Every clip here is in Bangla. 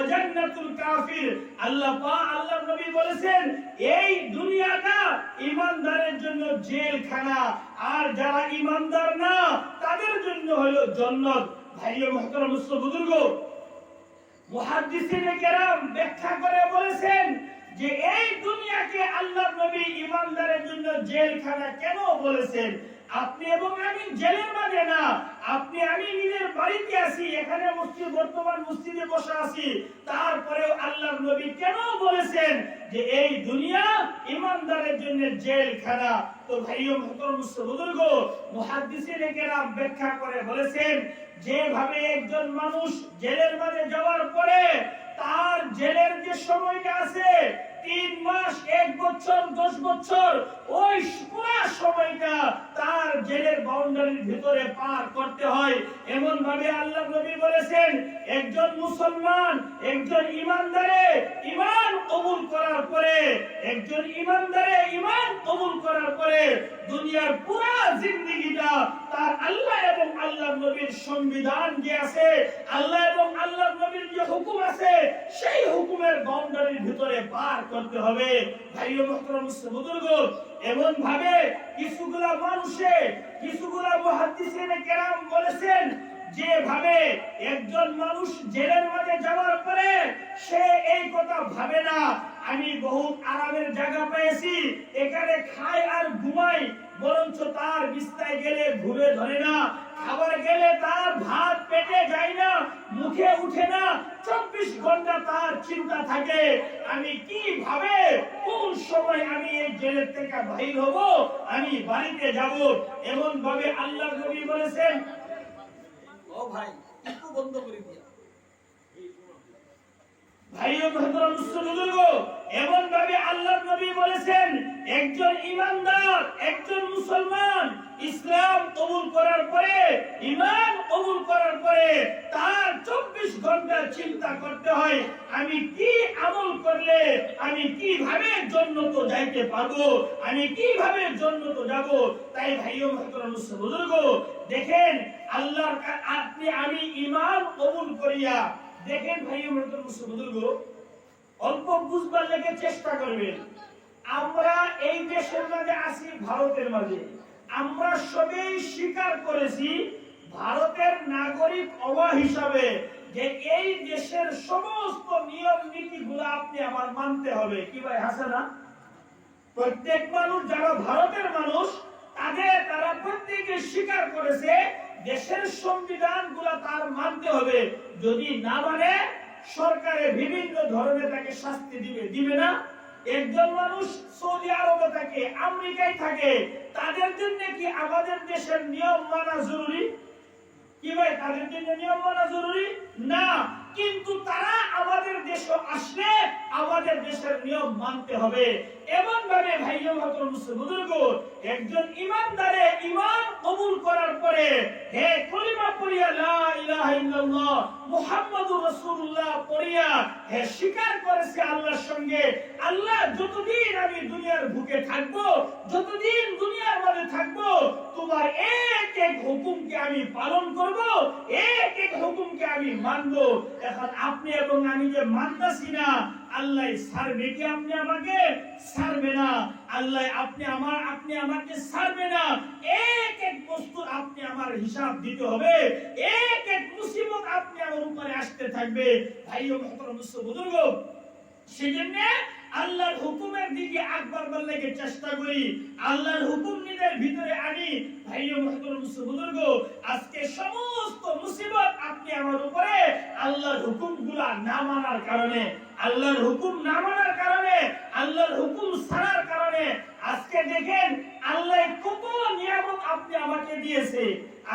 জান্নাতুল কাফির। আল্লাহ নবী বলেছেন এই দুনিয়াটা ঈমানদারের জন্য জেলখানা, আর যারা ঈমানদার না তাদের জন্য হলো জান্নাত। ভাইও মুহতারাম বুজুর্গ, মুহাদ্দিসিনে কেরাম ব্যাখ্যা করে বলেছেন যে এই দুনিয়াকে আল্লাহর নবী ঈমানদারের জন্য জেলখানা কেন বলেছেন। আপনি এবং আমি জেলের মাঝে না, আপনি আমি নিজের বাড়িতে আছি, এখানে বর্তমান মসজিদে বসে আছি, তারপরেও আল্লাহর নবী কেন বলেছেন যে এই দুনিয়া ঈমানদারের জন্য জেলখানা। তো ভাইও মুহতারাম বুজুর্গ, মুহাদ্দিসিনে কেরাম ব্যাখ্যা করে বলেছেন যেভাবে একজন মানুষ জেলের মাঝে যাওয়ার পরে তার জেলের যে সময়টা আছে 3 মাস, 1 বছর, 10 বছর, ওই পুরো সময়টা তার জেলের বাউন্ডারির ভিতরে পার করতে হয়, এমন ভাবে আল্লাহর নবী বলেছেন একজন মুসলমান, একজন ঈমানদারে ঈমান কবুল করার পরে, একজন ঈমানদারে ঈমান কবুল করার পরে দুনিয়ার পুরো জিন্দেগিটা তার আল্লাহ এবং আল্লাহর নবীর সংবিধান যে আছে, আল্লাহ এবং আল্লাহর নবীর যে হুকুম আছে, সেই হুকুমের বাউন্ডারির ভিতরে পার করতে হবে। ভাইও মুহতারাম বুজুর্গ, এমন ভাবে কিছুগুলা মুহাদ্দিসিনে কেরাম বলেছেন যেভাবে একজন মানুষ জেলের মাঝে যাওয়ার পরে সে এই কথা ভাবে না আমি বহুত আরামের জায়গা পেয়েছি, এখানে খাই আর ঘুমাই, বরঞ্চ তার বিছানায় গেলে ঘুরে ধরে না, খাবার গেলে তার ভাত পেটে যায় না, মুখে উঠে না, 24 ঘন্টা তার চিন্তা থাকে আমি কিভাবে কোন সময় আমি এই জেলের থেকে বাইর হব, আমি বাড়িতে যাব। এমন ভাবে আল্লাহর নবী বলেছেন, ও ভাই একটু বন্ধ করে দিয়া, ভাইও মুহতারাম বুজুর্গ, এমন ভাবে আল্লাহর নবী বলেছেন একজন ঈমানদার, একজন মুসলমান ইসলাম কবুল করার পরে, ঈমান কবুল করার পরে তার 24 ঘন্টা চিন্তা করতে হয় আমি কি আমল করলে আমি কিভাবে জান্নাতে যাইতে পারবো, আমি কিভাবে জান্নাতে যাব। তাই ভাইও মুহতারাম বুজুর্গ, দেখেন আল্লাহর আপনি আমি ঈমান কবুল করিয়া দেখেন ভাইও মুহতারাম বুজুর্গ, অল্প বুঝবার লেগে চেষ্টা করবেন। আমরা এই দেশের মাঝে আছি, ভারতের মাঝে, আমরা সবাই স্বীকার করেছি ভারতের নাগরিক হওয়া হিসাবে যে এই দেশের সমস্ত নিয়ম নীতিগুলো আপনি আমার মানতে হবে। কি ভাই হাসে না? প্রত্যেক মানুষ যারা ভারতের মানুষ তারা প্রত্যেকে স্বীকার করেছে দেশের সংবিধান গুলা তার মানতে হবে, যদি না মানে সরকারে বিভিন্ন ধরনের তাকে শাস্তি দিবে না। একজন মানুষ সৌদি আরবে থাকে, আমেরিকায় থাকে, তাদের জন্য কি আমাদের দেশের নিয়ম মানা জরুরি? কি ভাই তাদের জন্য নিয়ম মানা জরুরি না, কিন্তু তারা আমাদের দেশে আসলে আমাদের দেশের নিয়ম মানতে হবে। এমন ভাবে ভাইও মুহতারাম বুজুর্গ, একজন ঈমানদারে ঈমান কবুল করার পরে হে কলিমা পড়িয়া লা ইলাহা ইল্লাল্লাহ মুহাম্মাদুর রাসূলুল্লাহ পড়িয়া হে স্বীকার করেছে আল্লাহর সঙ্গে, আল্লাহ যতদিন আমি দুনিয়ার বুকে থাকবো, যতদিন দুনিয়ার মধ্যে থাকবো, তোমার এক এক হুকুমকে আমি পালন করব, এক এক হুকুমকে আমি মানব। এখন আপনি এবং আমি যে মানতাছি না, আল্লাহ ছাড়বে কি আপনি আমাকে? ছাড়বে না। আল্লাহ আপনি আমাকে ছাড়বে না। এক এক বস্তু আপনি আমার হিসাব দিতে হবে, এক এক মুসিবত আপনি আমার উপরে আসতে থাকবে। ভাইও মুহতারাম বুজুর্গ, সেজন্য আল্লাহর হুকুমের দিকে আকবার বললেকে চেষ্টা করি, আল্লাহর হুকুম নিজের ভিতরে আনি। ভাইও মুহতারাম বুজুর্গ, আজকে সমস্ত মুসিবত আপনি আমার উপরে আল্লাহর হুকুমগুলা না মানার কারণে, আল্লাহর হুকুম না মানার কারণে, আল্লাহর হুকুম ছাড়ার কারণে আজকে দেখেন আল্লাহ কত নিয়ামত আপনি আমাকে দিয়েছে।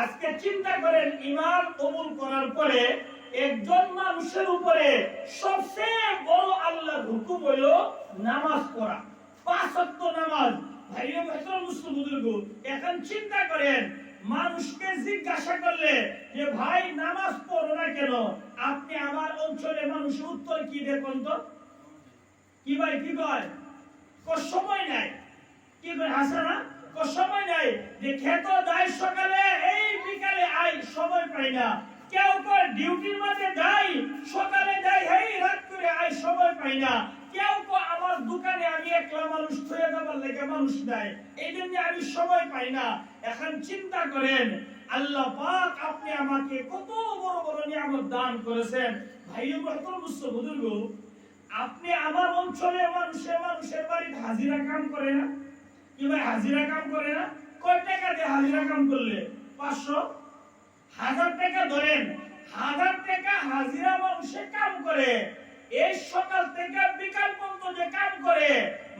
আজকে চিন্তা করেন ঈমান কবুল করার পরে একজন মানুষের উপরে সবচেয়ে বড় আল্লাহর হুকুম হলো নামাজ পড়া, 5 ওয়াক্ত নামাজ। ভাইও মুহতারাম বুজুর্গ, এখন চিন্তা করেন মানুষকে জিজ্ঞাসা করলে যে ভাই নামাজ পড়ো না কেন, আপনি আমার অঞ্চলে মানুষের উত্তর কি দেখুন তো? কি ভাই কি কয়? সময় নাই। কি করে হাসে না? সময় নাই। যে খেত যায় সকালে, এই বিকালে আই, সময় পাই না। কেউ কেউ ডিউটির মাঝে যায়, সকালে যায়, এই পাই না। কেউ আমার দোকানে আমি একলা মানুষ থয়ে যাবার লেগে মানুষ নাই, এই জন্য আমি সময় পাই না। এখন চিন্তা করেন আল্লাহ পাক আপনি আমাকে কত বড় বড় নিয়ামত দান করেছেন। ভাই ও বুজুর্গ, আপনি আমার অঞ্চলে মানুষের বাড়িতে হাজিরা কাম করে না? কি ভাই হাজিরা কাম করে না? কয় টাকা দিয়ে হাজিরা কাম করলে? 500, 1000 টাকা ধরেন, 1000 টাকা হাজিরা মানুষে কাম করে। এই সকাল থেকে বিকাল পর্যন্ত যে কাম করে,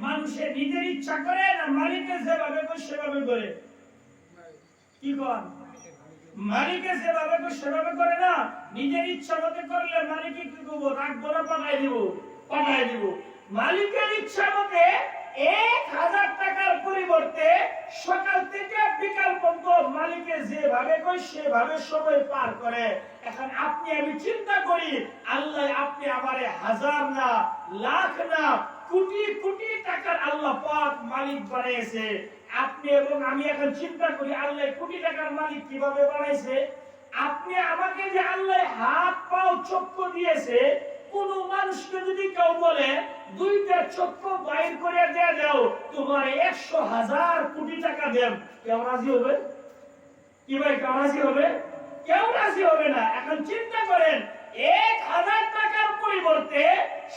মানুষের নিজের ইচ্ছা করে না মালিকের যেভাবে করে সেভাবে করে? কি কর? মালিকের যেভাবে করে সেভাবে করে না? নিজের ইচ্ছা মতে করলে মালিককে কি করবো? রাখবো না পাঠাই দিব? পাঠাই দিব। মালিকের ইচ্ছা মতে 1000 টাকার পরিবর্তে সকাল থেকে বিকাল পর্যন্ত মালিকের যেভাবে কই সেভাবে সময় পার করে। এখন আপনি আমি চিন্তা করি আল্লাহ আপনি আমারে হাজার না লাখ না কোটি কোটি টাকার আল্লাহ পাক মালিক বানিয়েছে। আপনি এবং আমি এখন চিন্তা করি আল্লাহ কোটি টাকার মালিক কিভাবে বানাইছে। আপনি আমাকে যে আল্লাহ হাত পাও চক্ষু দিয়েছে, কোন মানুষকে যদি কেউ বলে 2টা চক্ষু বাইর করে দিয়ে দাও তোমার 100,000 কোটি টাকা দেব, কেউ রাজি হবে? কি ভাই কেউ রাজি হবে? কেউ রাজি হবে না। এখন চিন্তা করেন 1000 টাকার পরিবর্তে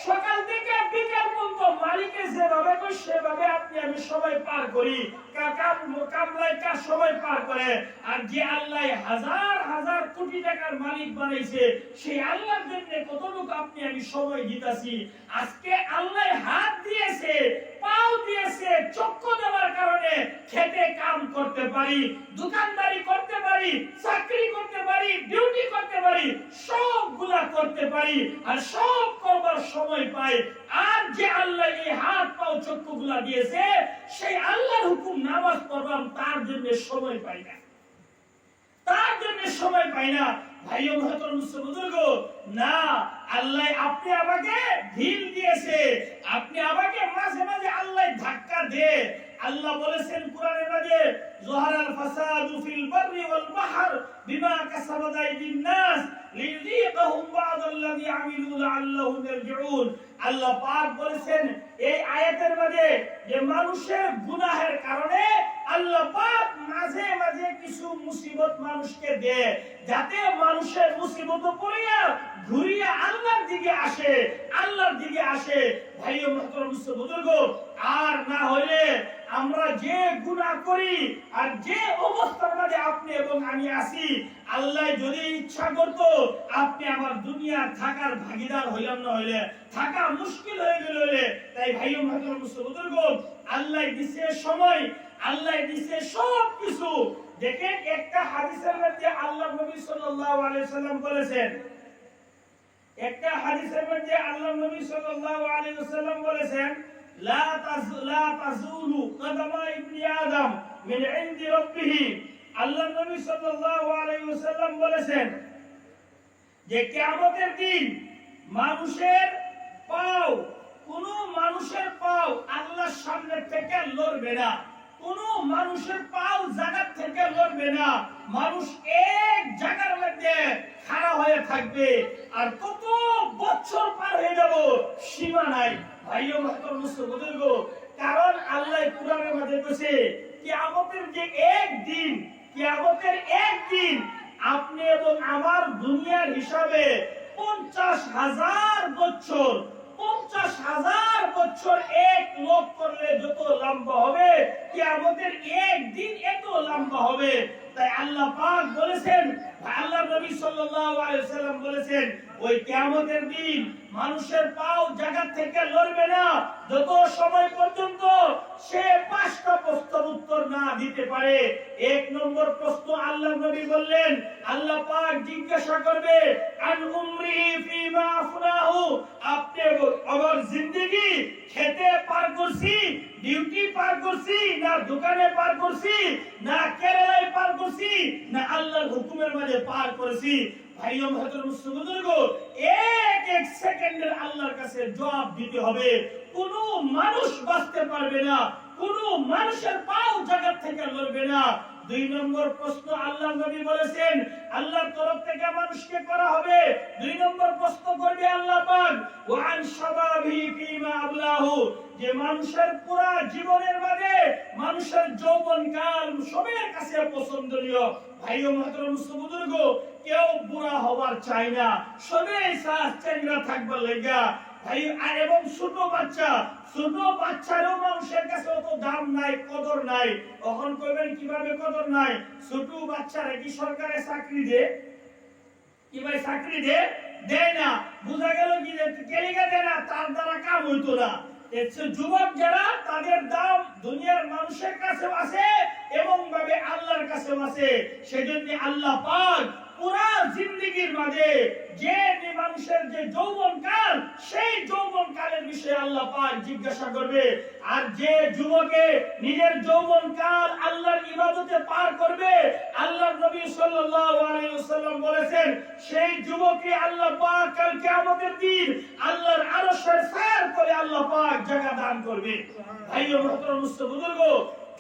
সকাল থেকে বিকাল পর্যন্ত মালিকের যেভাবে কই সেভাবে আপনি আমি সবাই পার করি। কামলায় কার সময় পার করে। আর যে আল্লাহ হাজার হাজার কোটি টাকার মালিক বানাইছে সেই আল্লাহর জন্য কতটুকু আপনি আমি সময় দিতাছি। আজকে আল্লাহ হাত দিয়েছে, পাও দিয়েছে, চক্ষু দেওয়ার কারণে খেতে কাম করতে পারি, দোকানদারি করতে পারি, চাকরি করতে পারি, ডিউটি করতে পারি, সবগুলা করতে পারি আর সব করবার সময় পাই। আর যে আল্লাহ এই হাত পাও চক্ষুগুলা দিয়েছে সেই আল্লাহর হুকুম নামাজ পড়লাম তার জন্য সময় পাই না, তার জন্য সময় পাই না। ভাই ও বুজুর্গ, না আল্লাহ আপনি আমাকে ঢিল দিয়েছে, আপনি আমাকে মাঝে মাঝে আল্লাহ ধাক্কা দে। আল্লাহ বলেছেন কোরআনের মাঝে যুহারাল ফাসাদু ফিল বাররি ওয়াল বাহর বিমা কাসাবাত আইদিন নাস লিযীকাহুম বা'দাল্লাযী আমিলু লাআল্লাহুম ইয়ারজিউন। আল্লাহ পাক বলেছেন এই আয়াতের মাঝে যে মানুষের গুনাহের কারণে আল্লাহ পাক মাঝে মাঝে কিছু মুসিবত মানুষকে দেয় যাতে মানুষের মুসিবত পড়িয়া ঘুরিয়া আল্লাহর দিকে আসে, আল্লাহর দিকে আসে। ভাই ও বুজুর্গ, আর না হলে আমরা যে গুনাহ করি আর যে অবস্থার মধ্যে আপনি এবং আমি আছি, আল্লাহ যদি ইচ্ছা করত আপনি আমার দুনিয়া থাকার ভাগীদার হইলাম না হইলে থাকা মুশকিল হয়ে গেল হইলে। তাই ভাই ও বুজুর্গ, আল্লাহ দিছে সময়, আল্লাহ দিছে সব কিছু। দেখেন একটা হাদিসের মধ্যে আল্লাহ নবী সাল্লাল্লাহু আলাইহি ওয়াসাল্লাম বলেছেন, একটা হাদিসের মধ্যে আল্লাহ নবী সাল্লাল্লাহু আলাইহি ওয়াসাল্লাম বলেছেন লা তাজুলু কদমা ইবনি আদম মিন ইনদি রাব্বিহি। আল্লাহ নবী সাল্লাল্লাহু আলাইহি ওয়াসাল্লাম বলেছেন যে কিয়ামতের দিন মানুষের পাও, কোন মানুষের পাও আল্লাহর সামনে থেকে লড়বে না, কোন মানুষের পাও জায়গা থেকে লড়বে না। মানুষ এক জায়গার মধ্যে খাড়া হয়ে থাকবে আর কত বছর পার হয়ে যাব সীমা নাই। ভাই ও বুজুর্গ, কারণ আল্লাহ কোরআনের মধ্যে বলেছে কিয়ামতের যে একদিন, কিয়ামতের একদিন আপনি এবং আমার দুনিয়ার হিসাবে 50,000 বছর, 50,000 বছর এক লোক করলে যত লম্বা হবে কিয়ামতের একদিন এত লম্বা হবে। তাই আল্লাহ পাক বলেছেন, আল্লাহ নবী সাল্লাল্লাহু আলাইহি ওয়াসাল্লাম বলেছেন ওই কিয়ামতের দিন মানুষের পাও জায়গা থেকে লড়বে না যত সময় পর্যন্ত সে 5টা প্রশ্নের উত্তর না দিতে পারে। 1 নম্বর প্রশ্ন আল্লাহ নবী বললেন, আল্লাহ পাক জিজ্ঞাসা করবে আন উমরিহি ফিমা আফনাহু, আপনি আমার জিন্দেগি খেতে পার করছি, ডিউটি পার করছি, না দোকানে পার করছি, না কেরালায় পার করছি, না আল্লাহর হুকুমের মাঝে পার করেছি। ভাই ও বুজুর্গ, এক এক সেকেন্ডের আল্লাহর কাছে জবাব দিতে হবে। কোন মানুষ বাঁচতে পারবে না, কোন মানুষের পাও জায়গা থেকে লড়বে না, দুই নম্বর প্রশ্ন আল্লাহ নবী বলেছেন আল্লাহর তরফ থেকে মানুষকে করা হবে। দুই নম্বর প্রশ্ন করবে আল্লাহ পাক ওয়ান শাবাবি ফিমা আবলাহু, যে মানুষের পুরা জীবনের মাঝে মানুষের যৌবনকাল সবার কাছে পছন্দনীয়। ভাই ও মহতরম বুজুর্গ, কেউ বুড়া হবার চায় না, সবাই চেংড়া থাকবার লাগা। ভাই এবং ছোট বাচ্চারও মানুষের কাছে অত দাম নাই, কদর নাই। তখন কইবেন কিভাবে কদর নাই? ছোট বাচ্চারা কি সরকারে চাকরি দেয়? কি ভাই চাকরি দেয় না? বুঝা গেল কি কেলিকা দেয় না, তার দ্বারা কাম হইতো না। যুবক যারা, তাদের দাম দুনিয়ার মানুষের কাছেও আছে এবং ভাবে আল্লাহর কাছেও আছে। সেজন্য আল্লাহ পাক পুরা জিন্দেগীর মাঝে যে মানুষের যে যৌবনকাল, সেই যৌবনকালের বিষয়ে আল্লাহ পাক জিজ্ঞাসা করবে। আর যে যুবকে নিজের যৌবনকাল আল্লাহর ইবাদতে পার করবে, আল্লাহর নবী সাল্লাল্লাহু আলাইহি ওয়াসাল্লাম বলেছেন সেই যুবককে আল্লাহ পাক কাল কিয়ামতের দিন আল্লাহর আরশের ছায়ার তলে আল্লাহ পাক জায়গা দান করবে। ভাই ও মুহতারাম বুজুর্গ,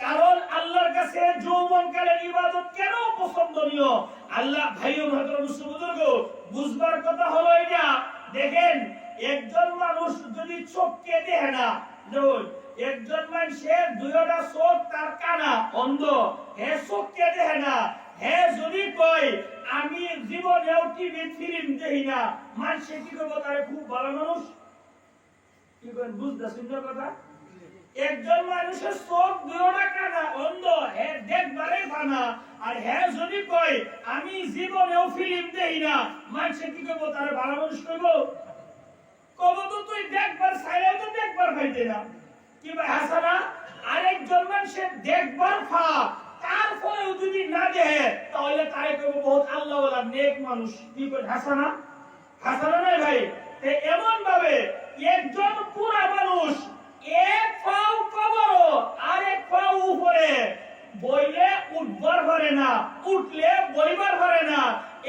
কারণ আল্লাহর কাছে যৌবনকালের ইবাদত কেন পছন্দনীয়? আল্লাহ ভাই ও মুহতারাম বুজুর্গ, বুঝবার কথা হলো এটা। দেখেন, একজন মানুষ যদি চোখকে দেখে না, একজন মানুষের দুইটা চোখ, তার কানা অন্ধ, হে চোখকে দেখে না, হে যদি কয় আমি জীবনেও টিভি ফিল্ম দেখি না, মানুষে কি করবো? তারে খুব ভালো মানুষ কি করেন? বুঝতেছেন না কথা? একজন মানুষের চোখ দুইটা কানা অন্ধ, হে দেখবারে জানা, আর হে যদি কয় আমি জীবনেও ফিল্ম দেখি না, মানুষে কি করবো? তারে ভালো মানুষ করবো? কব তো তুই দেখবার চাইলে তো দেখবার পাইতে না, কি ভাই হাসানা? আরেকজন মানুষের দেখবার ফা, তারপরেও যদি না দেখে, তাহলে তারে কব বহুত আল্লাহ ওয়ালা নেক মানুষ। কি কয় হাসানা? হাসানা নাই ভাই? এমন ভাবে একজন পুরা মানুষ এক পাও কবর আর এক পাও উপরে, বইলে উঠবার পারে না, উঠলে বইবার পারে না,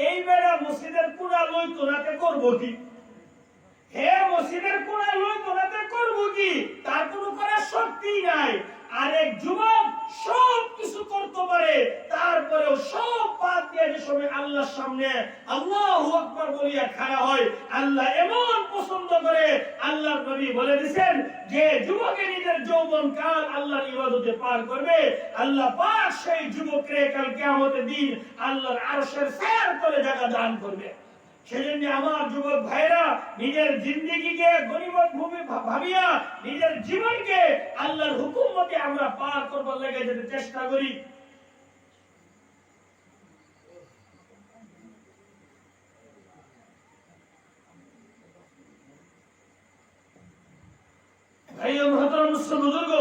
এই বেলা মসজিদের কোণা লইতো নাতে করবো কি? হে মসজিদের কোণা লইতো নাতে করবো কি? তার কোনো করার শক্তি নাই। আরেক যুবক সব কিছু করতে পারে, তারপরেও সব বাদ দিয়ে যে সময় আল্লাহর সামনে আল্লাহু আকবার বলিয়া খাড়া হয়, আল্লাহ এমন পছন্দ করে, আল্লাহর নবী বলে দিয়েছেন যে যুবকে নিজের যৌবনকাল আল্লাহর ইবাদতে পার করবে, আল্লাহ পাক সেই যুবককে কাল কিয়ামতের দিন আল্লাহর আরশের ছায়ার তলে জায়গা দান করবে। সেজন্য আমার যুবক ভাইরা, নিজের জিন্দেগিকে গনিমত ভাবিয়া নিজের জীবনকে আল্লাহর হুকুম মতে আমরা পার করবার লাগে যেতে চেষ্টা করি। ভাই ও মুহতারাম বুজুর্গ,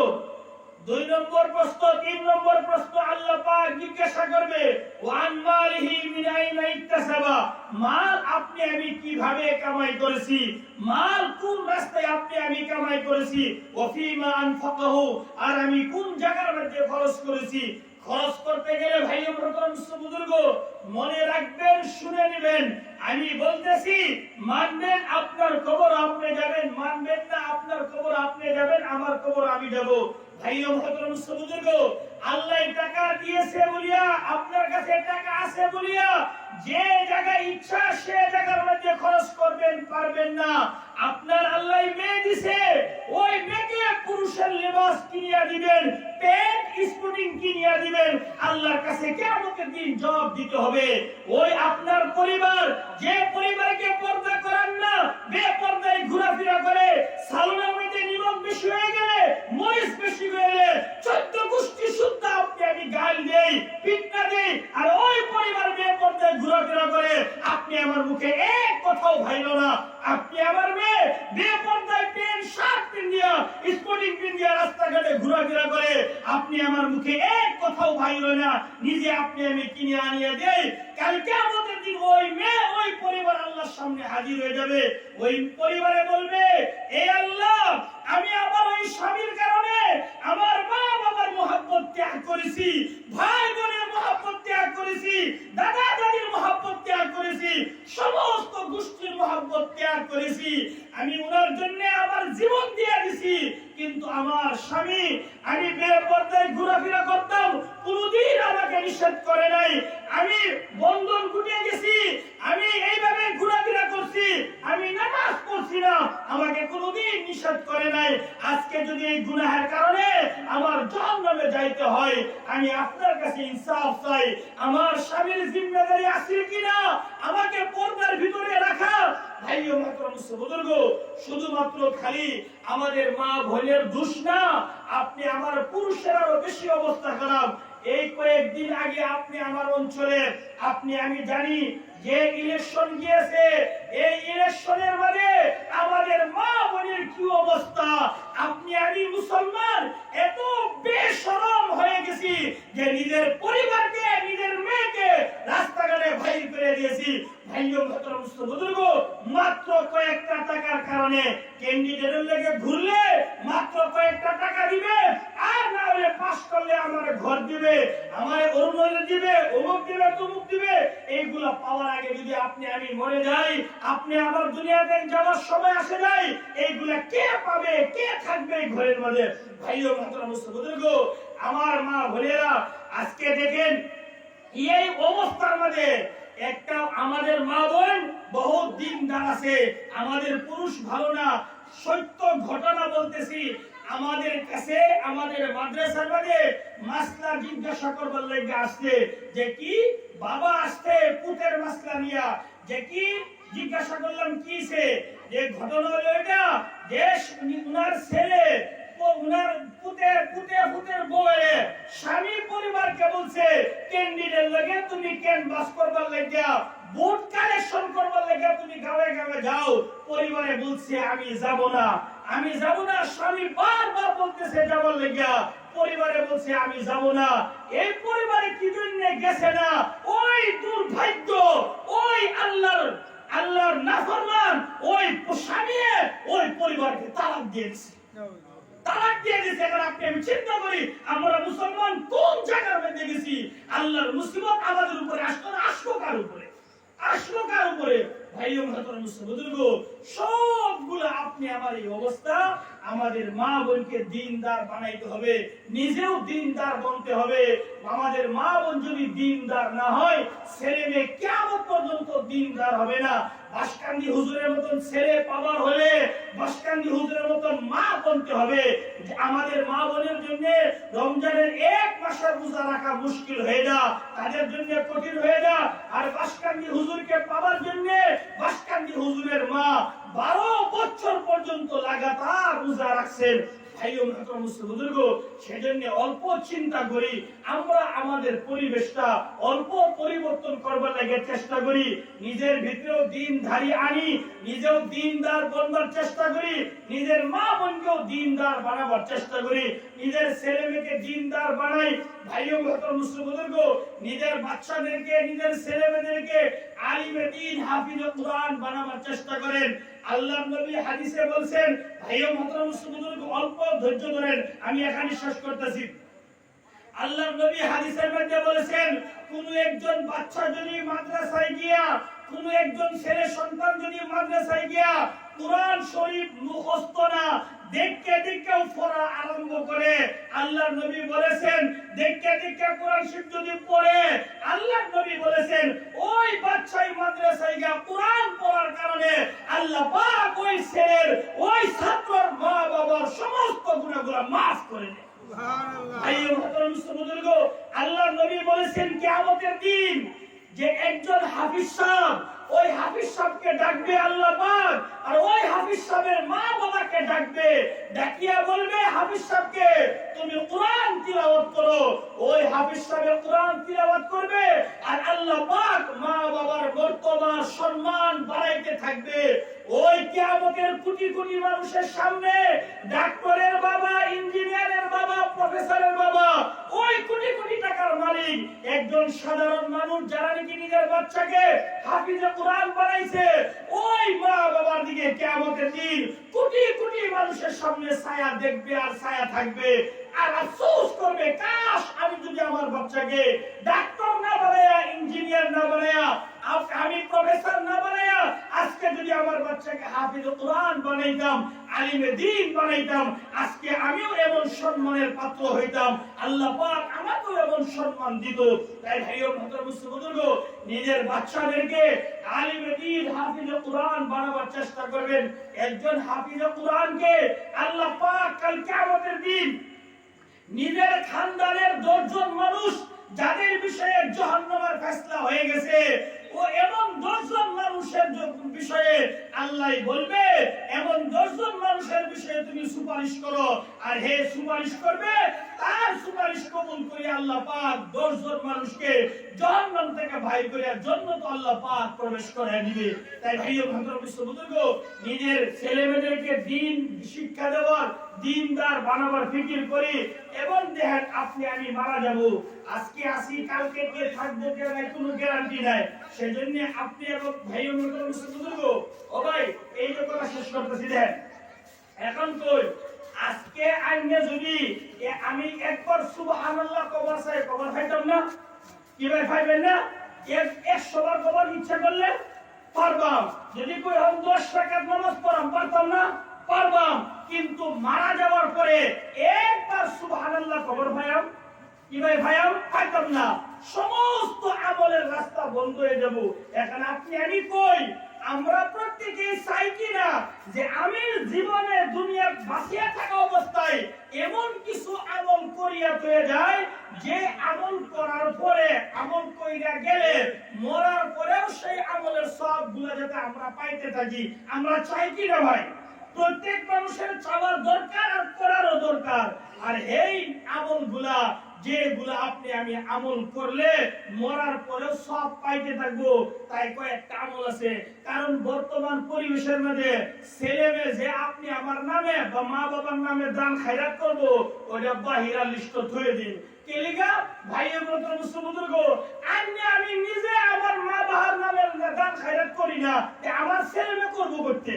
2 নম্বর প্রশ্ন, 3 নম্বর প্রশ্ন আল্লাহ পাক জিজ্ঞাসা করবে ওয়ান মালিহি মিন আইনা ইকতাসাবা, মাল আপনি আমি কিভাবে কামাই করেছি, মাল কোন রাস্তায় আপনি আমি কামাই করেছি, ওয়া ফিমা আনফাকাহু, আর আমি কোন জায়গার মধ্যে খরচ করেছি। খরচ করতে গেলে ভাই ও মুহতারাম বুজুর্গ, মনে রাখবেন, শুনে নেবেন, আমি বলতেছি, মানবেন আপনার কবর আপনি যাবেন, মানবেন না আপনার কবর আপনি যাবেন, আমার কবর আমি যাব। ভাই ও মুহতারাম বুজুর্গ, আল্লাহ টাকা দিয়েছে বলিয়া, আপনার কাছে টাকা আছে বলিয়া যে জায়গায় ইচ্ছা সে জায়গার মধ্যে খরচ করবেন পারবেন না। আপনার আল্লাহ মেয়ে দিছে, ওই মেয়েকে পুরুষের লেবাস কিনিয়া দিবেন, প্যান্ট স্পোর্টিং কিনিয়া দিবেন, আল্লাহর কাছে কিয়ামতের দিন জবাব দিতে হবে। ওই আপনার পরিবার, যে পরিবারকে পর্দা করান না, বেপর্দায় ঘোরাফেরা করে, সালুনের মধ্যে নিমক বেশি হয়ে গেলে, মরিচ বেশি হয়ে গেলে, 14 গোষ্ঠী শুদ্ধ আপনি আমি গাল দেই, পিটনা দেই, আর ওই পরিবার বেপর্দায় ঘোরাফেরা করে, আপনি আমার মুখে এক কথাও ভাইল না। আপনি আমার মেয়ে বেপর্দায় প্যান্ট শার্ট পিন্দিয়া স্পোর্টিং পিন্দিয়া রাস্তাঘাটে ঘোরাফেরা করে, আপনি আমার মুখে এক কথাও ভাইল না, নিজে আপনি আমি কিনে আনিয়ে দেই। কাল কিয়ামতের দিন ওই মেয়ে ওই পরিবার আল্লাহর সামনে হাজির হয়ে যাবে। ওই পরিবারে বলবে, এ আল্লাহ, আমি আমার ওই স্বামীর কারণে আমার মা বাবার মহব্বত ত্যাগ করেছি, ভাই বোনের মহব্বত ত্যাগ করেছি, দাদা দাদির মহব্বত ত্যাগ করেছি, সমস্ত গোষ্ঠীর মহব্বত ত্যাগ করেছি, আমি ওনার জন্য আমার জীবন দিয়ে দিছি, কিন্তু আমার স্বামী, আমি বেপরদায় ঘোরাফেরা করতাম, কোনদিন আমাকে নিষেধ করে নাই। আমি বন্ধন গুটিয়ে গেছি, আমি এইভাবে ঘোরাফেরা করছি, আমি নামাজ পড়ছি না, আমাকে কোনদিন নিষেধ করে নাই। আজকে যদি এই গুনাহের কারণে আমার জাহান্নামে যাইতে হয়, আমি আপনার কাছে ইনসাফ চাই। আমার স্বামীর জিম্মেদারি আছে কিনা আমাকে পর্দার ভিতরে রাখা? ভাইও মাতরম বুজুর্গ, শুধুমাত্র খালি আমাদের মা বোনের দোষ না, আপনি আমার পুরুষেরও বেশি অবস্থা খারাপ। এই কয়েকদিন আগে আপনি আমার অঞ্চলে, আমি জানি যে ইলেকশন গিয়েছে, এই ইলেকশনের মধ্যে আমাদের মা বোনের কি অবস্থা। আমি মুসলমান এত বেশরম হয়ে গেছি যে নিজের পরিবারকে, নিজের মেয়েকে রাস্তাঘাটে বাইর করে দিয়েছি। ভাইও মাতরম বুজুর্গ, মাত্র কয়েকটা টাকার কারণে ক্যান্ডিডেটের লেগে ঘুরলে মাত্র কয়েকটা টাকা দিবে, আর না হলে পাস করলে আমার ঘর দিবে, আমার অরুণ দিবে, অমুক দিবে, তমুক দিবে। এইগুলা পাওয়ার আগে যদি আমি মরে যাই, আপনি আমার দুনিয়াতে যাওয়ার সময় আসে যাই, এইগুলা কে পাবে, কে থাকবে ঘরের মধ্যে? ভাইও মাতরম বুজুর্গ, আমার মা বোনেরা, আজকে দেখেন এই অবস্থার মধ্যে একটা আমাদের মা বোন বহুত দিনদার আছে, আমাদের পুরুষ ভালো না। সত্য ঘটনা বলতেছি, আমাদের কাছে আমাদের মাদ্রাসার মধ্যে মাসলা জিজ্ঞাসা করবার লাগে আসছে, যে কি বাবা আসছে পুতের মাসলা নিয়া, যে কি জিজ্ঞাসা করলাম কিছে, যে ঘটনা হলো এটা, যে উনার ছেলে, উনার পুতের বউয়ে স্বামী পরিবারকে বলছে ক্যান্ডিডেট লাগে তুমি ক্যানভাস করবার লাগিয়া, ভোট কালেকশন করবার লাগিয়া তুমি গাঁয়ে গাঁয়ে যাও। পরিবারে বলছে আমি যাব না, আমি যাব না। স্বামী বারবার বলতেছে যাবার লাগিয়া, পরিবারে বলছে আমি যাব না। এই পরিবারে কি জন্য গেছে না? ওই দুর্ভাগ্য, ওই আল্লাহর নাফরমান ওই স্বামী ওই পরিবারকে তালাক দিয়েছে, তালাক দিয়ে দিয়েছে। এখন আমি চিন্তা করি আমরা মুসলমান কোন জায়গার মধ্যে গেছি? আল্লাহর মুসিবত আমাদের উপরে আসলো কার উপরে? আসলো কার উপরে? ভাইও মাতরম বুজুর্গ, সবগুলো আপনি আমার এই অবস্থা, আমাদের মা বোনকে দিনদার বানাইতে হবে, নিজেও দিনদার বনতে হবে। আমাদের মা বোন যদি দিনদার না হয়, ছেলে মেয়ে কিয়ামত পর্যন্ত দিনদার হবে না। বাসকান্দি হুজুরের মতন ছেলে পাওয়ার হলে বাসকান্দি হুজুরের মতন মা বনতে হবে। আমাদের মা বোনের জন্য রমজানের এক মাসের রোজা রাখা মুশকিল হয়ে যা, তাদের জন্য কঠিন হয়ে যা। আর বাসকান্দি হুজুরকে পাওয়ার জন্য বাসকান্দি হুজুরের মা 12 বছর পর্যন্ত লাগাতার রোজা রাখছেন। ভাইও মাতরম বুজুর্গ, সেজন্য অল্প চিন্তা করি, আমরা আমাদের পরিবেশটা অল্প পরিবর্তন করবার লাগে চেষ্টা করি, নিজের ভিতরেও দিনধারী আনি, নিজেও দিনদার বনবার চেষ্টা করি, নিজের মা বোনকেও দিনদার বানাবার চেষ্টা করি, নিজের ছেলে মেয়েকে দিনদার বানাই। ভাইও মাতরম বুজুর্গ, নিজের বাচ্চাদেরকে, নিজের ছেলে মেয়েদেরকে আলিমে দ্বীন, হাফিজে কুরআন বানাবার চেষ্টা করেন। আল্লাহর নবী হাদিসে বলছেন, ভাইও মাতরম বুজুর্গ অল্প ধৈর্য ধরেন, আমি এখানে শেষ করতেছি। আল্লাহর নবী হাদিসের মধ্যে বলেছেন, কোন একজন বাচ্চা যদি মাদ্রাসায় গিয়া, কোন একজন ছেলে সন্তান যদি মাদ্রাসায় গিয়া কুরআন শরীফ মুখস্থ না দেখতে দেখতে পড়া আরম্ভ করে, আল্লাহর নবী বলেছেন দেখতে দেখতে কুরআন শরীফ যদি পড়ে, আল্লাহর নবী বলেছেন ওই বাচ্চাই মাদ্রাসায় গিয়া কুরআন পড়ার কারণে আল্লাহ পাক ওই ছেলের, ওই ছাত্রের মা বাবার সমস্ত গুনাহগুলো maaf করে দেন। সুবহানাল্লাহ। আল্লাহর নবী বলেছেন কিয়ামতের দিন যে একজন হাফিজ সাহেব, ওই হাফিজ সাহেবকে ডাকবে আল্লাহ পাক, আর ওই হাফিজ সাহেবের মা বাবাকে ডাকবে, ডাকিয়া বলবে হাফিজ সাহেবকে তুমি কুরআন তিলাওয়াত করো। ওই হাফিজ সাহেব কুরআন তিলাওয়াত করবে, আর আল্লাহ পাক মা বাবার মর্তবা সম্মান বাড়াইতে থাকবে। ওই কিয়ামতের কোটি কোটি মানুষের সামনে ডাক্তারের বাবা, ইঞ্জিনিয়ারের বাবা, প্রফেসরের বাবা, ওই কোটি কোটি টাকার মালিক একজন সাধারণ মানুষ যারা নাকি নিজের বাচ্চাকে হাফিজে কুরআন বানাইছে, ওই মা বাবার দিকে কিয়ামতের দিন কোটি কোটি মানুষের সামনে ছায়া দেখবে আর ছায়া থাকবে, আর আফসোস করবে কাশ আমি যদি আমার বাচ্চাকে ডাক্তার না বানায়া, ইঞ্জিনিয়ার না বানায়া, আমি প্রফেসর না বানায়া আজকে যদি আমার বাচ্চাকে হাফিজ কোরআন বানাইতাম, আলিমে দ্বীন বানাইতাম, আজকে আমিও এমন সম্মানের পাত্র হইতাম, আল্লাহ পাক আমাকেও এমন সম্মান দিত। তাই ভাই ও মুসলিম বুজুর্গ, নিজের বাচ্চাদেরকে আলিমে দ্বীন হাফিজ কোরআন বানাবার চেষ্টা করবেন। একজন হাফিজ কোরআনকে আল্লাহ পাক কাল কিয়ামতের দিন নিজের খানদানের 10 জন মানুষ যাদের বিষয়ে জাহান্নামের ফয়সালা হয়ে গেছে, ও এমন 10 জন মানুষের বিষয়ে আল্লাহ বলবে, এমন 10 জন মানুষের বিষয়ে তুমি সুপারিশ করো, আর হে সুপারিশ করবে, তার সুপারিশ কবুল করে আল্লাহ পাক 10 জন মানুষকে জাহান্নাম থেকে বাইর করে জান্নাত আল্লাহ পাক প্রবেশ করায় দিবে। তাই ভাই ও বুজুর্গ, নিজের ছেলেমেয়েদেরকে দ্বীন শিক্ষা দেওয়ার, দ্বীনদার বানাবার ফিকির করি। এবং দেখেন, আপনি আমি মারা যাব, আজকে আসি কালকে কে থাকবো কে নাই কোনো গ্যারান্টি নাই। সেজন্য আপনি এবং ভাই ও বুজুর্গ, ও ভাই এই যে কথা শেষ করতেছি, দেখেন এখন কই আজকে আইনে যদি আমি একবার সুবহানাল্লাহ কবর চাই, কবর পাইতাম না? কি ভাই পাইবেন না? 100 বার কবর ইচ্ছা করলে পারবাম। যদি কই हम 10 রাকাত নামাজ পড়াম, পারতাম না? পারবাম। কিন্তু মারা যাওয়ার পরে একবার সুবহানাল্লাহ কবর পাইয়াম, কি ভাই ভাইয়াম পাইতাম না। সমস্ত আমলের রাস্তা বন্ধ হয়ে যাব। এখন আপনি আমি কই, আমরা প্রত্যেকেই চাই কিনা যে আমি জীবনে দুনিয়া বাঁচিয়া থাকা অবস্থায় এমন কিছু আমল করিয়া হয়ে যায়, যে আমল করার পরে, আমল কইরা গেলে মরার পরেও সেই আমলের সবগুলো যাতে আমরা পাইতে থাকি। আমরা চাই কিনা ভাই? প্রত্যেক মানুষের চাওয়ার দরকার আর করারও দরকার। আর এই আমলগুলা যেগুলা আপনি আমি আমল করলে মরার পরেও সব পাইতে থাকবো, তাই কয়েকটা আমল আছে। কারণ বর্তমান পরিবেশের মধ্যে ছেলে মেয়ে যে আপনি আমার নামে বা মা বাবার নামে দান খায়রাত করবো, ওটা বাহিরা লিস্ট ধরে দিন। কেলিগা ভাই বুজুর্গ, আমি নিজে আমার মা বাবার নামে দান খায়রাত করি না, আমার ছেলে মেয়ে করবো করতে,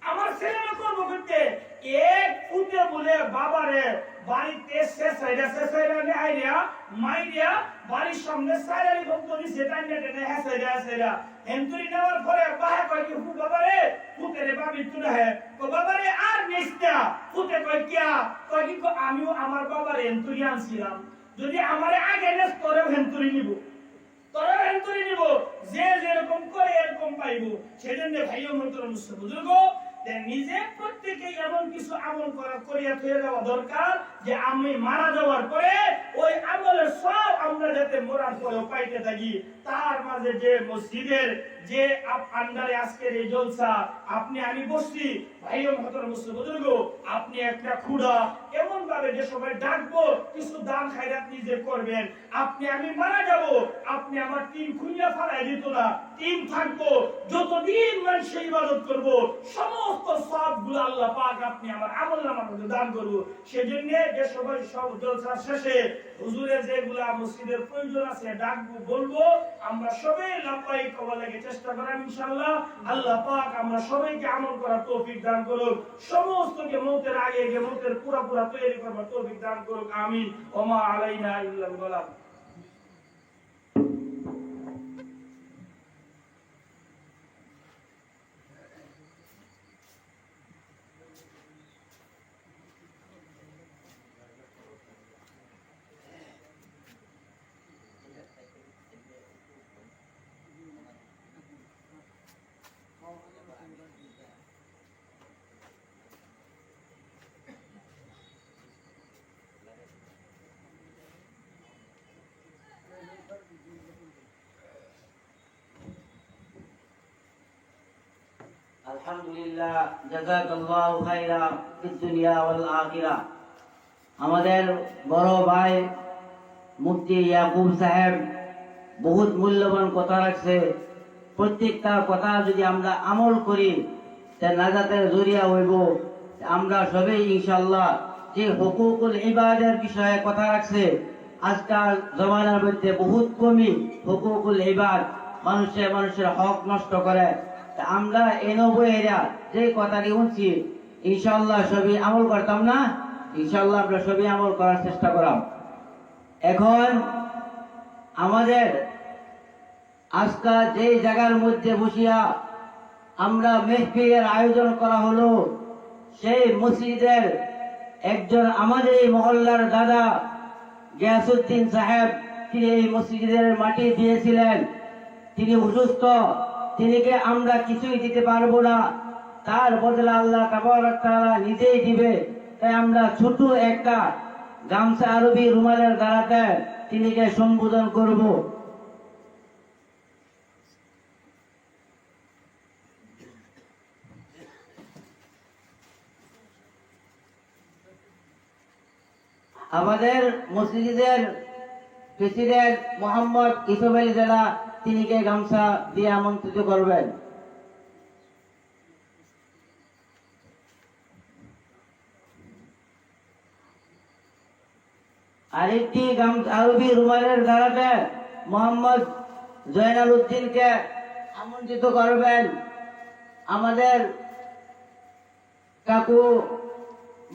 আমার ছেলে মেয়ে করবো করতে। এক ফুটে বলে বাবারে বাড়িতে মাইরিয়া বাড়ির সামনে সাইরারি ভক্তরি সেটা নেটে হেসাইরা এন্টরি নেওয়ার পরে বাহে কয় কি হু বাবারে ফুটে রে বাবি তুই হে কো বাবারে আর নিস্তা ফুটে কয় কিয়া কয় কি আমিও আমার বাবারে এন্টরি আনছিলাম, যদি আমারে আগে নেস তোরে এন্টরি নিব, তোরে এন্টরি নিব, যে যেরকম করে এরকম পাইবো। সেজন্য ভাই ও মুসলিম বুজুর্গ, নিজে প্রত্যেকে এমন কিছু আমল করিয়া ফেলে দেওয়া দরকার, যে আমি মারা যাওয়ার পরে ওই আমলের সব আমরা যাতে মরার পরেও পাইতে থাকি। তার মাঝে যে মসজিদের যে আন্ডারে আজকের এই জলসা আপনি আমি বসছি, ভাই ও মুসলিম বুজুর্গ, আপনি একটা খুঁড়া এমন ভাবে যে সবাই ডাকবো, কিছু দান খায়রাত নিজে করবেন। আপনি আমি মারা যাব, আপনি আমার টিম খুঁজে ফেলাই দিত না, টিম থাকবো, যতদিন মানুষ ইবাদত করবো, সমস্ত সবগুলো আল্লাহ পাক আপনি আমার আমলনামার মধ্যে দান করবো। সেজন্য যে সবাই সব জলসা শেষে হুজুরের যেগুলা মসজিদের প্রয়োজন আছে ডাকবো, বলবো, আমরা সবাই লাপাই কবা লাগে চেষ্টা করেন ইনশাআল্লাহ। আল্লাহ পাক আমরা সবাইকে আমল করার তৌফিক দান করুক, সমস্তকে মওতের আগে গিয়ে মওতের পুরা তৈরি করবার তৌফিক দান করুক, আমিন। ওমা আলাইনা ইল্লাল বালাগ। আলহামদুলিল্লাহ, জাযাকাল্লাহু খাইরা ফিদ দুনিয়া ওয়াল আখিরা। আমাদের বড় ভাই মুফতি ইয়াকুব সাহেব বহুত মূল্যবান কথা রাখছে। প্রত্যেকটা কথা যদি আমরা আমল করি, তা নাজাতের জরিয়া হইব। আমরা সবাই ইনশাআল্লাহ যে হুকুকুল ইবাদের বিষয়ে কথা রাখছে, আজকাল জমানার মধ্যে বহুত কমই হুকুকুল ইবাদ, মানুষের হক নষ্ট করে। আমরা এই 90 যে কথাটি শুনছি, ইনশাআল্লাহ সবই আমল করতাম না? ইনশাআল্লাহ আমরা সবই আমল করার চেষ্টা করাম। এখন আমাদের আজকাল যে জায়গার মধ্যে বসিয়া আমরা মেহফিলের আয়োজন করা হলো, সেই মসজিদের একজন আমাদের এই মহল্লার দাদা গিয়াসউদ্দিন সাহেব, তিনি এই মসজিদের মাটি দিয়েছিলেন। তিনি অসুস্থ, তিনিকে আমরা কিছুই দিতে পারবো না, তার বদলে আল্লাহ তাবারক তাআলা নিজেই দিবে। তাই আমরা ছোট একটা গামছা আরবি রুমালের দ্বারাতে তিনিকে সম্বোধন করব। আমাদের মসজিদের প্রেসিডেন্ট মোহাম্মদ ইউসুফ আলী জেলা, তিনিকে গামছা দিয়ে আমন্ত্রিত করবেন। আরেকটি আরবি রুমালের দ্বারাতে মোহাম্মদ জয়নাল উদ্দিনকে আমন্ত্রিত করবেন আমাদের কাকু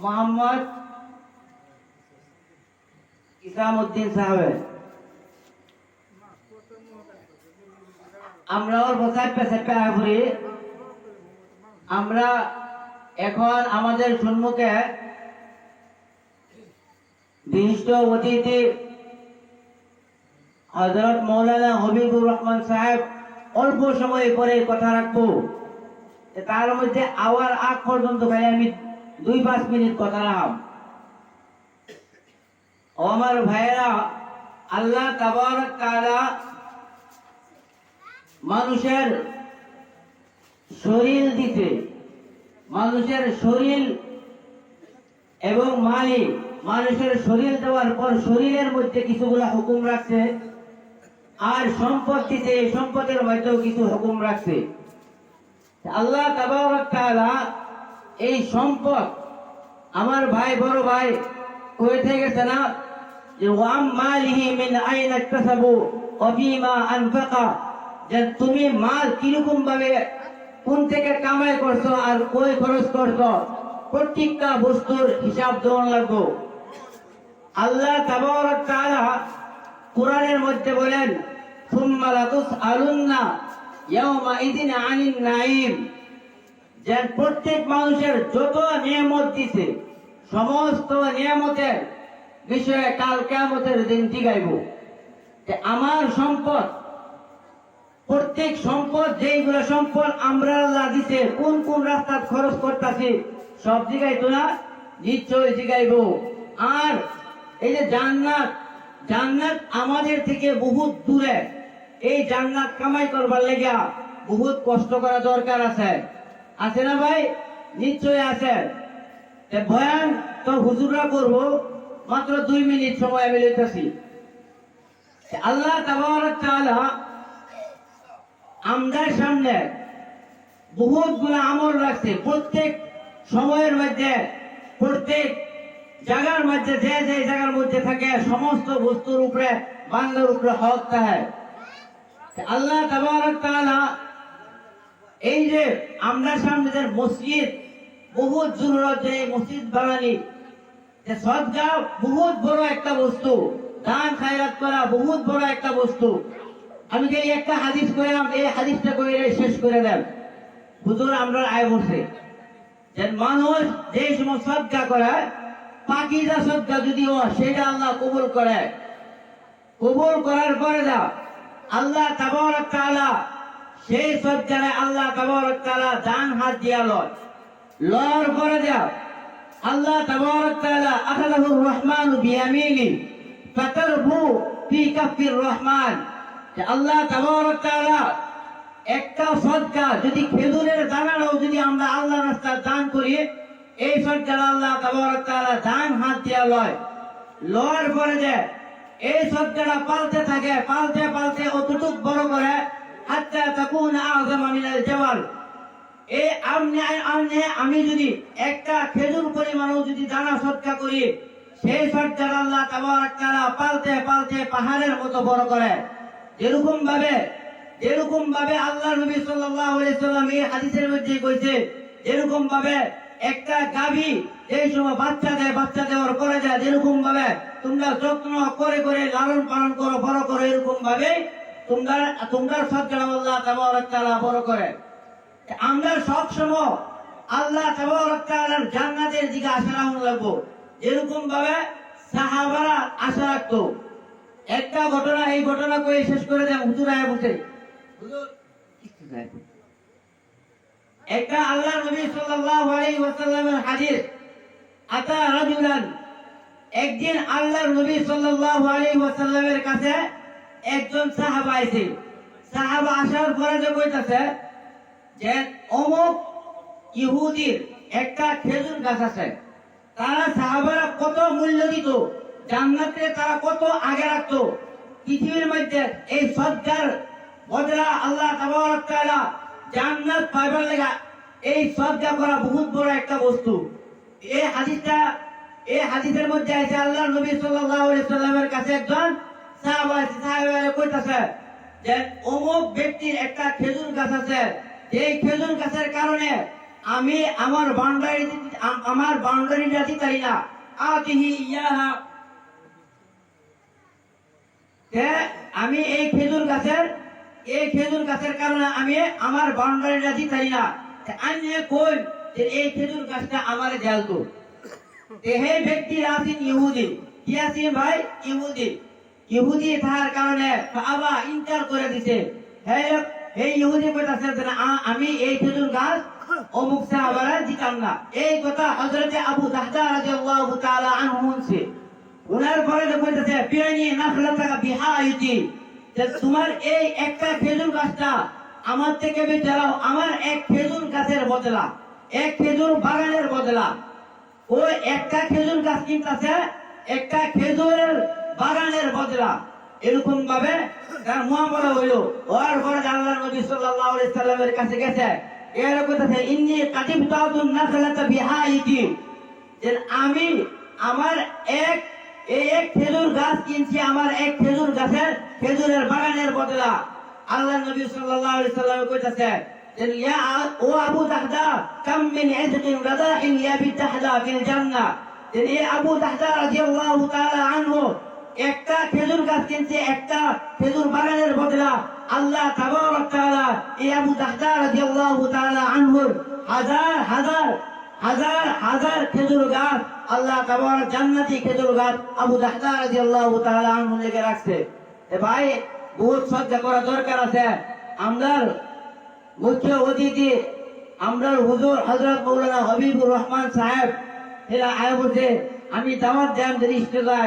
মোহাম্মদ ইসলাম উদ্দিন সাহেব। আমরা ওর বসায় পেছে পেহাপুরি। আমরা এখন আমাদের সম্মুখে বিশিষ্ট অতিথি হযরত মৌলানা হবিবুর রহমান সাহেব অল্প সময় পরে কথা রাখবো। তার মধ্যে আওয়ার আগ পর্যন্ত খালি আমি 2-5 মিনিট কথা রাখব। আমার ভাইয়েরা, আল্লাহ তাবারক তাআলা মানুষের শরীর দিতে, মানুষের শরীর এবং মালিক, মানুষের শরীর দেওয়ার পর শরীরের মধ্যে কিছুগুলা হুকুম রাখছে, আর সম্পদ দিতে সম্পদের মধ্যেও কিছু হুকুম রাখছে। আল্লাহ তাবারক তাআলা এই সম্পদ, আমার ভাই বড় ভাই কয়ে থেকে গেছে না যে ওয়াম মালিহি মিন আইনা ইকতাসাবু ওয়া ফীমা আনফাকা, যে তুমি মাল কিরকম ভাবে কোন থেকে কামাই করছো আর কই খরচ করছো, প্রত্যেকটা বস্তুর হিসাব দেওয়া লাগবে। আল্লাহ তাবারক তাআলা কোরআনের মধ্যে বলেন সুম্মা লাতুসআলুন্না ইয়াওমা ইযিন আনিন নাঈম, যে প্রত্যেক মানুষের যত নিয়ামত দিছে সমস্ত নিয়ামতের বিষয়ে কাল কিয়ামতের দিন জিগাইব। আমার সম্পদ, প্রত্যেক সম্পদ, যেইগুলো সম্পদ আমরা আল্লাহ দিছে, কোন কোন রাস্তা খরচ করতেছি সব জিগাইতো না? নিশ্চয় জিগাইব। আর এই যে জান্নাত, জান্নাত আমাদের থেকে বহুত দূরে। এই জান্নাত কামাই করবার লেগা বহুত কষ্ট করা দরকার আছে, আছে না ভাই? নিশ্চয় আছে। বয়ান তো হুজুররা করবো, মাত্র 2 মিনিট সময় আমি লইতেছি। আল্লাহ তাবারক তাআলা আমাদের সামনে বহুত গুলা আমল রাখছে। প্রত্যেক সময়ের মধ্যে, প্রত্যেক জায়গার মধ্যে, যে যে জায়গার মধ্যে থাকে সমস্ত বস্তুর উপরে বান্দার উপরে হক থাকে। আল্লাহ তাবারক তাআলা এই যে আমরা সামনে যে মসজিদ, বহুত জরুরত, যে মসজিদ বানানি, যে সদকা বহুত বড় একটা বস্তু, দান খায়রাত করা বহুত বড় একটা বস্তু। আমি যে একটা হাদিস কইলাম, এই হাদিসটা কইলে শেষ করে দেন। হুজুর আমরা আয় বসে যে মানুষ যে সময় সদকা করে, পাকিজা সদকা যদি হয় সেটা আল্লাহ কবুল করে। কবুল করার পরে যা আল্লাহ তাবারক তাআলা সেই সদকারে আল্লাহ তাবারক তাআলা ডান হাত দিয়া লয়, লওয়ার পরে যা আল্লাহ তাবারক তাআলা আখাযাহুর রহমান বিয়ামিনি ফাতারবু ফি কাফির রহমান। আল্লাহ তাবারক তাআলা একটা সদকা যদি খেজুরের দানাও যদি আমরা আল্লাহর রাস্তায় দান করি, এই সদকা আল্লাহ তাবারক তাআলা ডান হাত দিয়া লয়, লওয়ার পরে যে এই সদকাটা পালতে থাকে, পালতে পালতে অতটুক বড় করে হাত্তা তাকুনা আযমা মিনাল জাবাল। এই আমি যদি একটা খেজুর পরিমাণও যদি দানা সদকা করি, সেই সদকা আল্লাহ তাবারক তাআলা পালতে পালতে পাহাড়ের মতো বড় করে। যেরকম ভাবে আল্লাহ নবী সাল্লাল্লাহু আলাইহি সাল্লাম এই হাদিসের মধ্যে কইছে, যেরকম ভাবে একটা গাভী এই সময় বাচ্চা দেয়, বাচ্চা দেওয়ার পরে যায়, যেরকম ভাবে তোমরা যত্ন করে করে লালন পালন করো, বড় করো, এরকম ভাবে তোমরা সদকা আল্লাহ তাবারক তাআলা বড় করে। আমরা সব সময় আল্লাহ তাবারক তাআলার জান্নাতের দিকে আশা রাখবো, যেরকম ভাবে সাহাবারা আশা রাখতো। একটা ঘটনা, এই ঘটনা কয়ে শেষ করে দেন। হুজুর আয়া বলছে, হুজুর একটা আল্লাহ নবী সাল্লাল্লাহু আলাইহি ওয়াসাল্লামের হাদিস, আতা রাজুলান, একদিন আল্লাহর নবী সাল্লাল্লাহু আলাইহি ওয়াসাল্লামের কাছে একজন সাহাবা আইছে। সাহাবা আসার পরে যে কইতাছে যে অমুক ইহুদির একটা খেজুর গাছ আছে, তারা সাহাবারা কত মূল্য দিত, জান্নাতে তারা কত আগে রাখতো। পৃথিবীর মধ্যে এই সদকার বদলা আল্লাহ তাবারক তাআলা জান্নাত পাইবার লাগা এই সদকা করা বহুত বড় একটা বস্তু। এই হাদিসের মধ্যে আছে আল্লাহ নবী সাল্লাল্লাহু আলাইহি সাল্লামের কাছে একজন সাহাবা আছে, সাহাবারা কইতাছে যে অমুক ব্যক্তির একটা খেজুর গাছ আছে, এই খেজুর গাছের কারণে আমি আমার বাউন্ডারিটা দিতে পারি না, আতিহি ইয়াহা, আমি এই খেজুর গাছের কারণে আমি আমার বাউন্ডারিটা দিতে পারি না। আমি কই যে এই খেজুর গাছটা আমার দেয়ালতো। হে ব্যক্তি আছেন ইহুদি, কি আছেন ভাই? ইহুদি থাকার কারণে আবা ইনকার করে দিছে। হে ইহুদি কইতাছে যে আমি এই খেজুর গাছ অমুক সাহাবারা দিতাম না। এই কথা হযরতে আবু দাহদা রাদিয়াল্লাহু তাআলা আনহু শুনছে। ওনার পরে কইতাছে বিয়ানি নাখলাতাকা বিহাইতি, যে তোমার এই একটা খেজুর গাছটা আমার থেকে বেচাও, আমার এক খেজুর গাছের বদলা, এক খেজুর বাগানের বদলা। ও একটা খেজুর গাছ কিনতেছে একটা খেজুরের বাগানের বদলা। এরকম ভাবে তার মুআমালা হইলো। ওর পরে আল্লাহর নবী সাল্লাল্লাহু আলাইহি সাল্লামের কাছে গেছে, এর কইতাছে ইন্নী কাতিবতাতুন নাখলাতা বিহাইতি, যে আমি আমার এক খেজুর গাছ কিনছি, আমার এক খেজুর গাছের খেজুরের বাগানের বদলা। আল্লাহর নবী সাল্লাল্লাহু আলাইহি সাল্লাম কইতাছে যে ইয়া ও আবু দাহদা কাম মিন ইজকিন রাদাহিন ইয়াবিতাহদা ফিল জান্নাহ, যে এই আবু দাহদা রাদিয়াল্লাহু তাআলা আনহু একটা খেজুর গাছ কিনছে একটা খেজুর বাগানের বদলা। আল্লাহ তাবারক তাআলা এই আবু দাহদা রাদিয়াল্লাহু তাআলা আনহুর হাজার খেজুর গাছ আল্লাহ তাবারক জান্নাতি খেজুর গাছ আবু দাহদা রাদিয়াল্লাহু তাআলা আনহু লেগে রাখছে। ভাই বহুত সদকা করা দরকার আছে। আমরার মুখ্য অতিথি আমরার হুজুর হযরত মাওলানা হাবিবুর রহমান সাহেব এরা আয় বলছে আমি দাওয়াত দেন স্টেজে